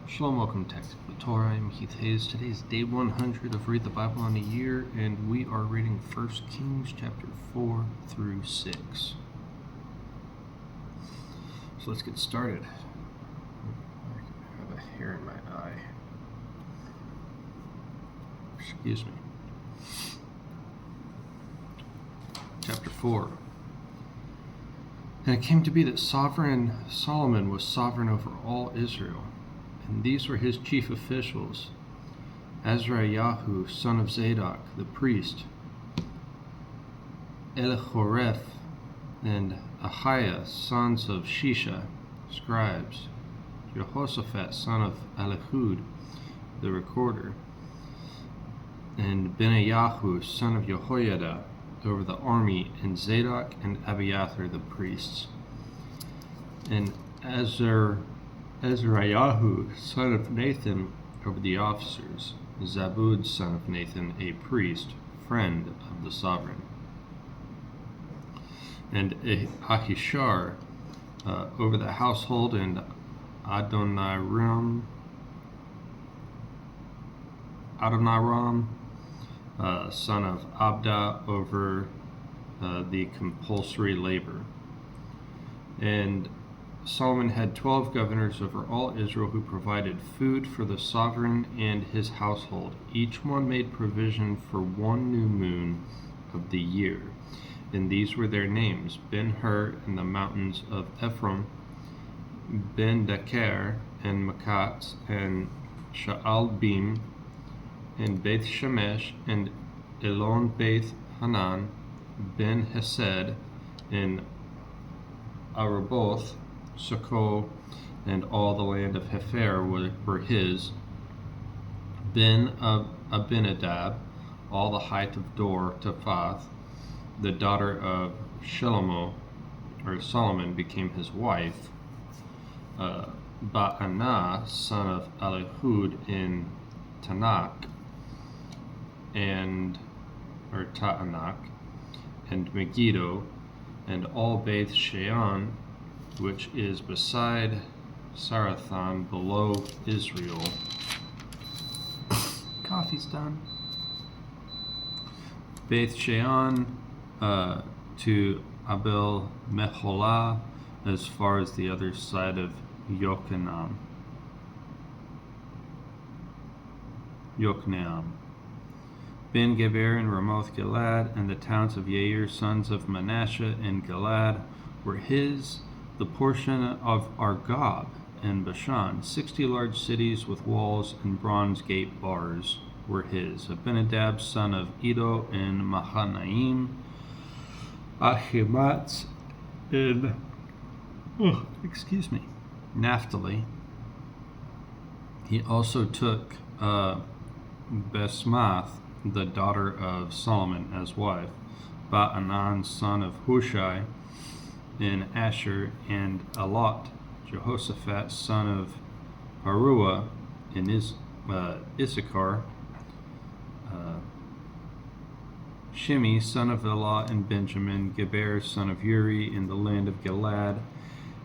Shalom, welcome to Tactical Torah. I'm Heath Hayes. Today is day 100 of Read the Bible in a Year, and we are reading 1 Kings chapter 4 through 6. So let's get started. I have a hair in my eye. Excuse me. Chapter 4. And it came to be that sovereign Solomon was sovereign over all Israel. And these were his chief officials: Azariah, son of Zadok, the priest; Elichoreph and Ahiah, sons of Shisha, scribes; Jehoshaphat, son of Ahilud, the recorder; and Benaiah, son of Jehoiada, over the army; and Zadok and Abiathar, the priests; and Azariah, son of Nathan, over the officers; Zabud, son of Nathan, a priest, friend of the sovereign; and Ahishar, over the household; and Adoniram, son of Abda, over the compulsory labor. And Solomon had 12 governors over all Israel who provided food for the sovereign and his household. Each one made provision for one new moon of the year. And these were their names: Ben-Hur in the mountains of Ephraim, Ben-Deker and Makat and Sha'al-Bim and Beth-Shemesh and Elon Beth-Hanan, Ben-Hesed and Araboth, Succoth, and all the land of Hepher were his; Ben Abinadab, all the height of Dor, Taphath, the daughter of Solomon, became his wife; Ba'anah, son of Ahilud, in Ta'anak, and Megiddo, and all Beth Shean, which is beside Sarathan, below Israel. Coffee's done. Beth Shean to Abel Meholah, as far as the other side of Yokneam. Ben Geber and Ramoth Gilad, and the towns of Yair, sons of Manasseh and Gilad, were his. The portion of Argob and Bashan, 60 large cities with walls and bronze gate bars, were his. Abinadab, son of Iddo, in Mahanaim; Ahimaaz in Naphtali. He also took Basmath, the daughter of Solomon, as wife; Ba'anan, son of Hushai, in Asher; and Elot, Jehoshaphat, son of Paruah, in Issachar; Shimi, son of Elah, in Benjamin; Geber, son of Uri, in the land of Gilad,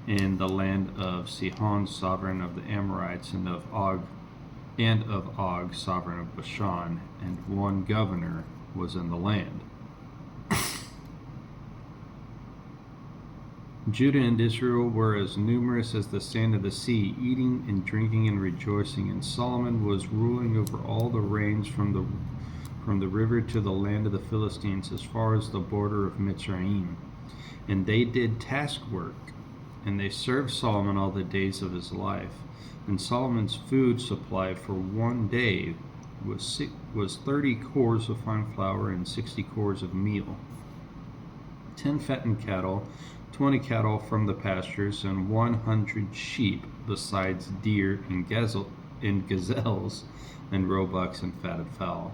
in the land of Sihon, sovereign of the Amorites; and of Og, sovereign of Bashan; and one governor was in the land. Judah and Israel were as numerous as the sand of the sea, eating and drinking and rejoicing. And Solomon was ruling over all the range from the river to the land of the Philistines, as far as the border of Mitzrayim. And they did task work, and they served Solomon all the days of his life. And Solomon's food supply for one day was 30 cores of fine flour and 60 cores of meal, 10 fattened cattle, 20 cattle from the pastures, and 100 sheep, besides deer and gazelles and roebucks and fatted fowl.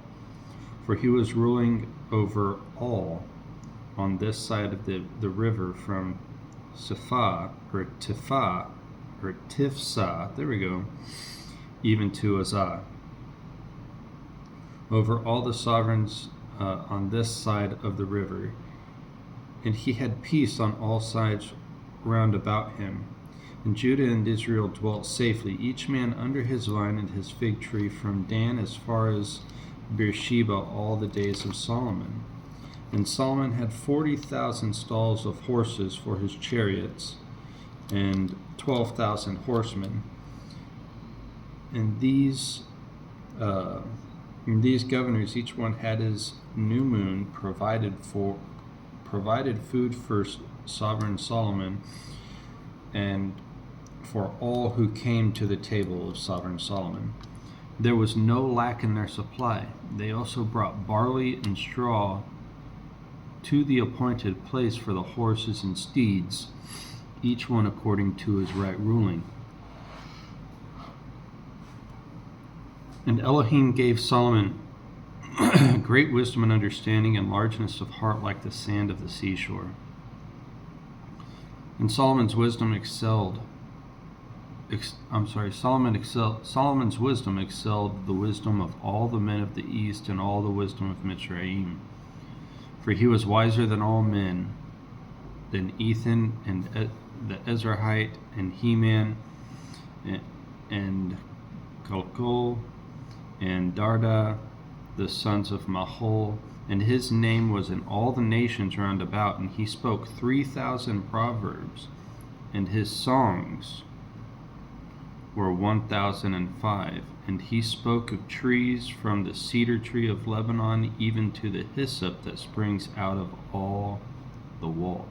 For he was ruling over all on this side of the river, from Tifsah, even to Azah, over all the sovereigns on this side of the river. And he had peace on all sides round about him. And Judah and Israel dwelt safely, each man under his vine and his fig tree, from Dan as far as Beersheba, all the days of Solomon. And Solomon had 40,000 stalls of horses for his chariots, and 12,000 horsemen. And these governors, each one had his new moon, provided food for sovereign Solomon, and for all who came to the table of sovereign Solomon. There was no lack in their supply. They also brought barley and straw to the appointed place for the horses and steeds, each one according to his right ruling. And Elohim gave Solomon great wisdom and understanding, and largeness of heart like the sand of the seashore. And Solomon's wisdom excelled the wisdom of all the men of the east and all the wisdom of Mitzrayim. For he was wiser than all men, than Ethan and the Ezrahite and Heman and Kalkol and Darda, the sons of Mahol. And his name was in all the nations round about, and he spoke 3,000 proverbs, and his songs were 1,005. And he spoke of trees, from the cedar tree of Lebanon even to the hyssop that springs out of the wall.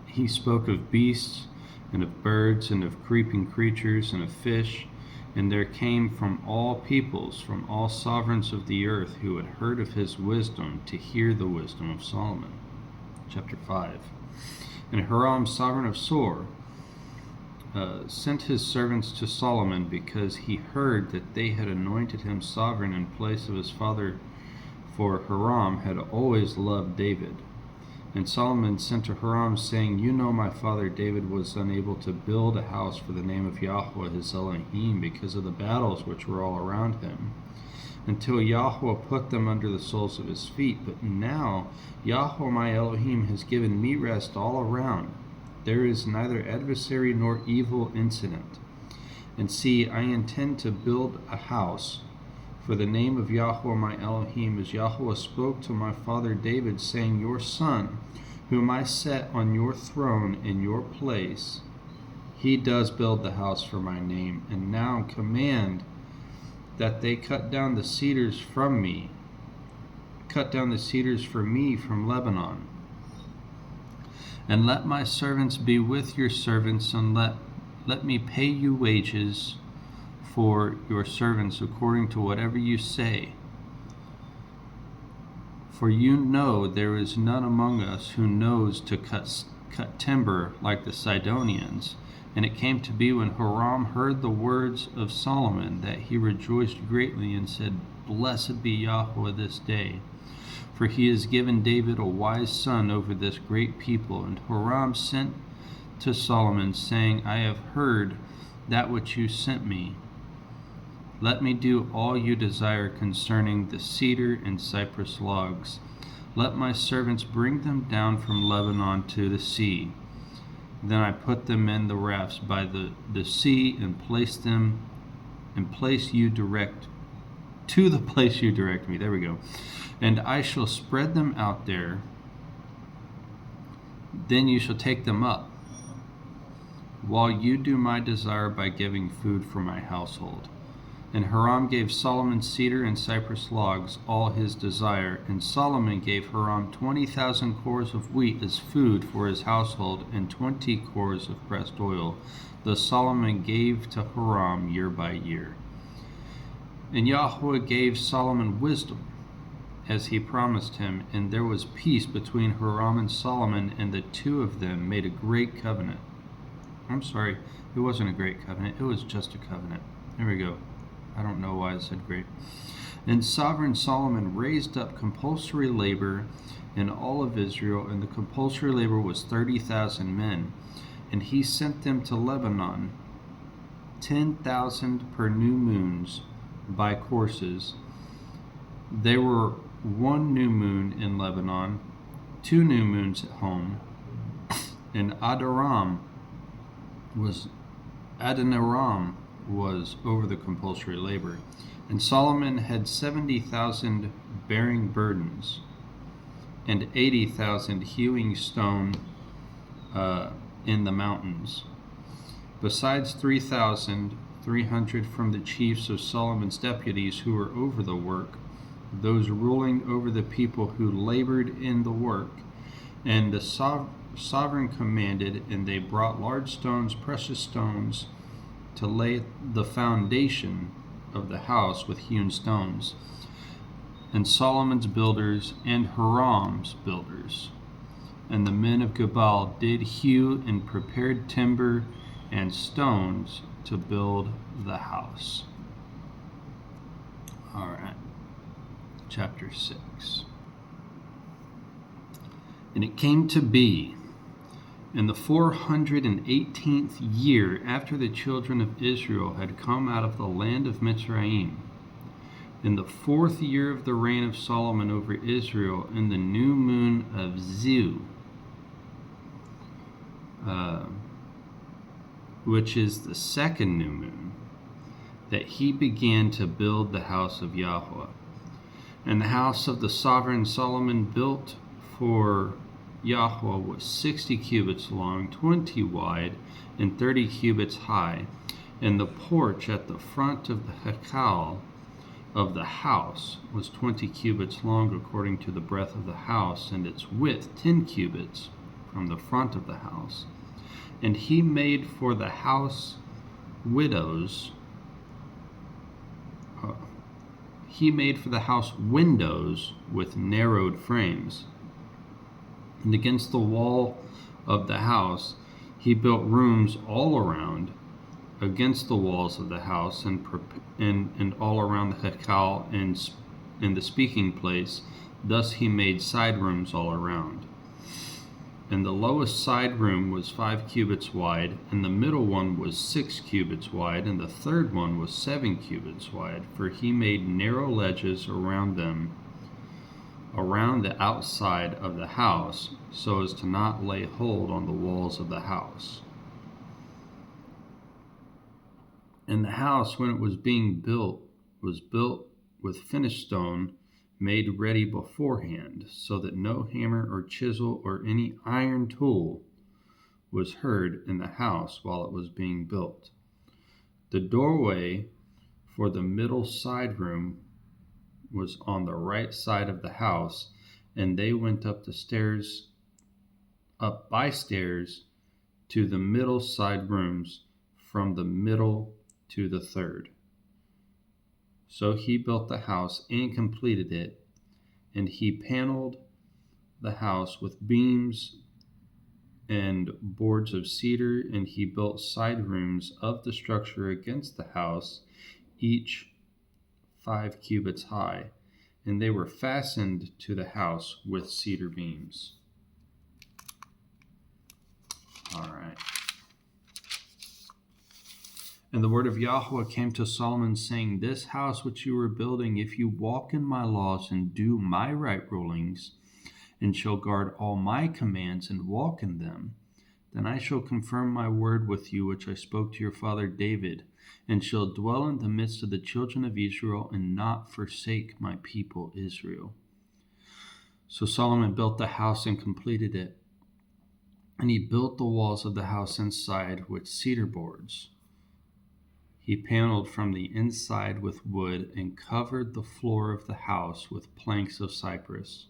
He spoke of beasts and of birds and of creeping creatures and of fish. And there came from all peoples, from all sovereigns of the earth, who had heard of his wisdom, to hear the wisdom of Solomon. Chapter 5. And Hiram, sovereign of Sor, sent his servants to Solomon, because he heard that they had anointed him sovereign in place of his father, for Hiram had always loved David. And Solomon sent to Hiram, saying, You know my father David was unable to build a house for the name of Yahweh his Elohim, because of the battles which were all around him, until Yahweh put them under the soles of his feet. But now Yahweh my Elohim has given me rest all around. There is neither adversary nor evil incident. And see, I intend to build a house for the name of Yahweh my Elohim, as Yahweh spoke to my father David, saying, Your son, whom I set on your throne in your place, he does build the house for my name. And now command that they cut down the cedars for me from Lebanon. And let my servants be with your servants, and let me pay you wages for your servants according to whatever you say. For you know there is none among us who knows to cut timber like the Sidonians. And it came to be, when Hiram heard the words of Solomon, that he rejoiced greatly and said, Blessed be Yahweh this day, for he has given David a wise son over this great people. And Hiram sent to Solomon, saying, I have heard that which you sent me. Let me do all you desire concerning the cedar and cypress logs. Let my servants bring them down from Lebanon to the sea. Then I put them in the rafts by the sea, and place you direct to the place you direct me. There we go. And I shall spread them out there. Then you shall take them up, while you do my desire by giving food for my household. And Hiram gave Solomon cedar and cypress logs, all his desire. And Solomon gave Hiram 20,000 cores of wheat as food for his household, and 20 cores of pressed oil. Thus Solomon gave to Hiram year by year. And Yahweh gave Solomon wisdom, as he promised him, and there was peace between Hiram and Solomon, and the two of them made a great covenant. I'm sorry, it wasn't a great covenant, it was just a covenant. There we go. I don't know why I said great. And sovereign Solomon raised up compulsory labor in all of Israel, and the compulsory labor was 30,000 men. And he sent them to Lebanon, 10,000 per new moons by courses. There were one new moon in Lebanon, 2 new moons at home, and Adoniram was over the compulsory labor. And Solomon had 70,000 bearing burdens, and 80,000 hewing stone in the mountains, besides 3,300 from the chiefs of Solomon's deputies who were over the work, those ruling over the people who labored in the work. And the sovereign commanded, and they brought large stones, precious stones, to lay the foundation of the house with hewn stones. And Solomon's builders and Hiram's builders and the men of Gebal did hew and prepared timber and stones to build the house. All right, chapter 6. And it came to be in the 418th year after the children of Israel had come out of the land of Mitzrayim, in the 4th year of the reign of Solomon over Israel, in the new moon of Ziv, which is the 2nd new moon, that he began to build the house of Yahweh. And the house of the sovereign Solomon built for Yahweh was 60 cubits long, 20 wide, and 30 cubits high. And the porch at the front of the hekal of the house was 20 cubits long according to the breadth of the house, and its width 10 cubits from the front of the house. And he made for the house windows with narrowed frames. And against the wall of the house he built rooms all around, against the walls of the house, and all around the hekal and in the speaking place. Thus he made side rooms all around. And the lowest side room was 5 cubits wide, and the middle one was 6 cubits wide, and the third one was 7 cubits wide, for he made narrow ledges around them, around the outside of the house, so as to not lay hold on the walls of the house. And the house, when it was being built, was built with finished stone, made ready beforehand, so that no hammer or chisel or any iron tool was heard in the house while it was being built. The doorway for the middle side room was on the right side of the house, and they went up by stairs to the middle side rooms, from the middle to the third. So he built the house and completed it, and he paneled the house with beams and boards of cedar, and he built side rooms of the structure against the house, each 5 cubits high, and they were fastened to the house with cedar beams. All right. And the word of Yahweh came to Solomon, saying, This house which you are building, if you walk in my laws and do my right rulings, and shall guard all my commands and walk in them, then I shall confirm my word with you, which I spoke to your father David, and shall dwell in the midst of the children of Israel, and not forsake my people Israel. So Solomon built the house and completed it. And he built the walls of the house inside with cedar boards. He paneled from the inside with wood, and covered the floor of the house with planks of cypress.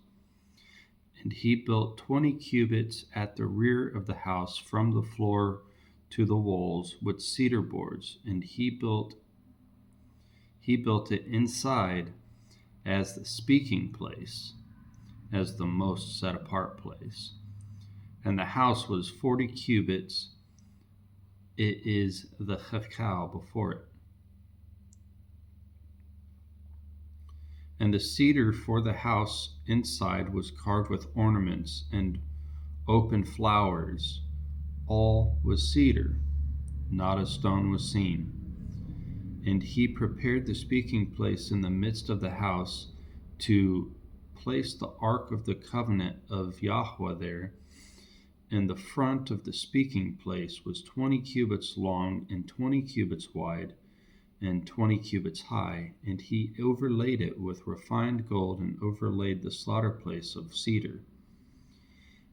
And he built 20 cubits at the rear of the house from the floor to the walls with cedar boards, and he built it inside as the speaking place, as the most set apart place. And the house was 40 cubits. It is the hekal before it. And the cedar for the house inside was carved with ornaments and open flowers. All was cedar, not a stone was seen. And he prepared the speaking place in the midst of the house to placed the ark of the covenant of Yahweh there, and the front of the speaking place was 20 cubits long and 20 cubits wide and 20 cubits high, and he overlaid it with refined gold and overlaid the slaughter place of cedar.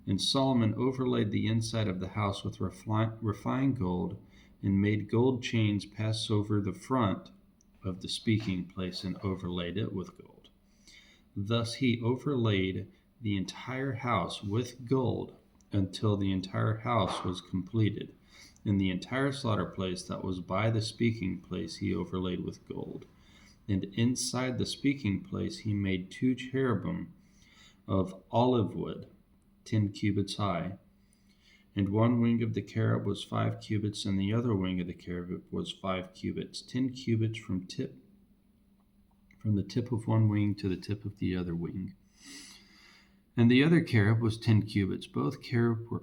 And Solomon overlaid the inside of the house with refined gold and made gold chains pass over the front of the speaking place and overlaid it with gold. Thus he overlaid the entire house with gold until the entire house was completed. And the entire slaughter place that was by the speaking place he overlaid with gold. And inside the speaking place he made 2 cherubim of olive wood, 10 cubits high. And one wing of the cherub was 5 cubits, and the other wing of the cherub was 5 cubits, 10 cubits from the tip of one wing to the tip of the other wing. And the other cherub was 10 cubits. Both cherubim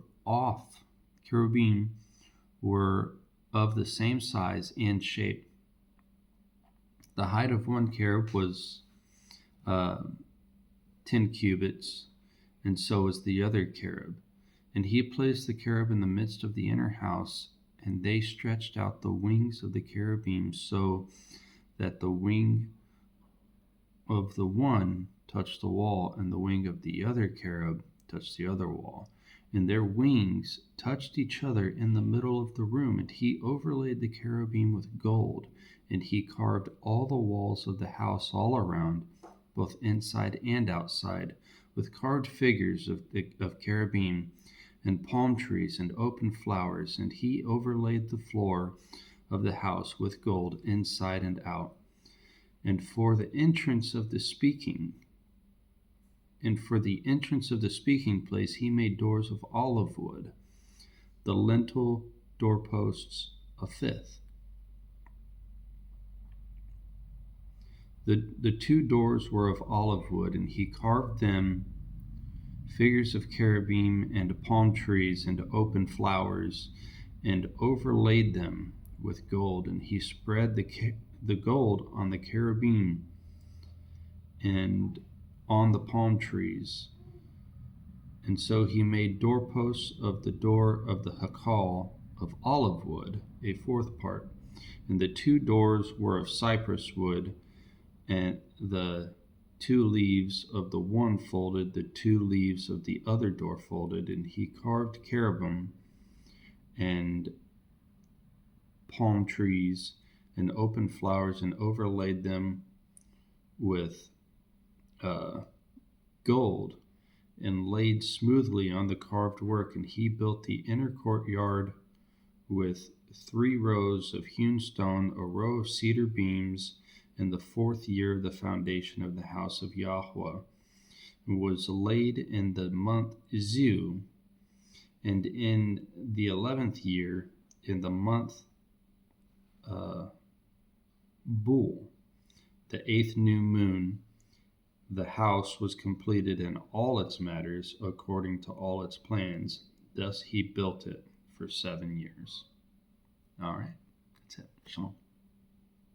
were of the same size and shape. The height of one cherub was 10 cubits, and so was the other cherub. And he placed the cherub in the midst of the inner house, and they stretched out the wings of the cherubim so that the wing of the one touched the wall, and the wing of the other cherub touched the other wall. And their wings touched each other in the middle of the room, and he overlaid the cherubim with gold, and he carved all the walls of the house all around, both inside and outside, with carved figures of cherubim and palm trees and open flowers, and he overlaid the floor of the house with gold inside and out. And for the entrance of the speaking place he made doors of olive wood, the lintel doorposts a fifth. The 2 doors were of olive wood, and he carved them figures of cherubim and palm trees and open flowers, and overlaid them with gold. And he spread the gold on the cherubim and on the palm trees. And so he made doorposts of the door of the Hakal of olive wood, a 4th part. And the 2 doors were of cypress wood, and the 2 leaves of the one folded, the 2 leaves of the other door folded. And he carved cherubim and palm trees and open flowers, and overlaid them with gold, and laid smoothly on the carved work. And he built the inner courtyard with 3 rows of hewn stone, a row of cedar beams, in the 4th year of the foundation of the house of Yahweh. It was laid in the month Ziu, and in the 11th year, in the month Bul, the 8th new moon, the house was completed in all its matters according to all its plans. Thus he built it for 7 years. All right, that's it. Shalom.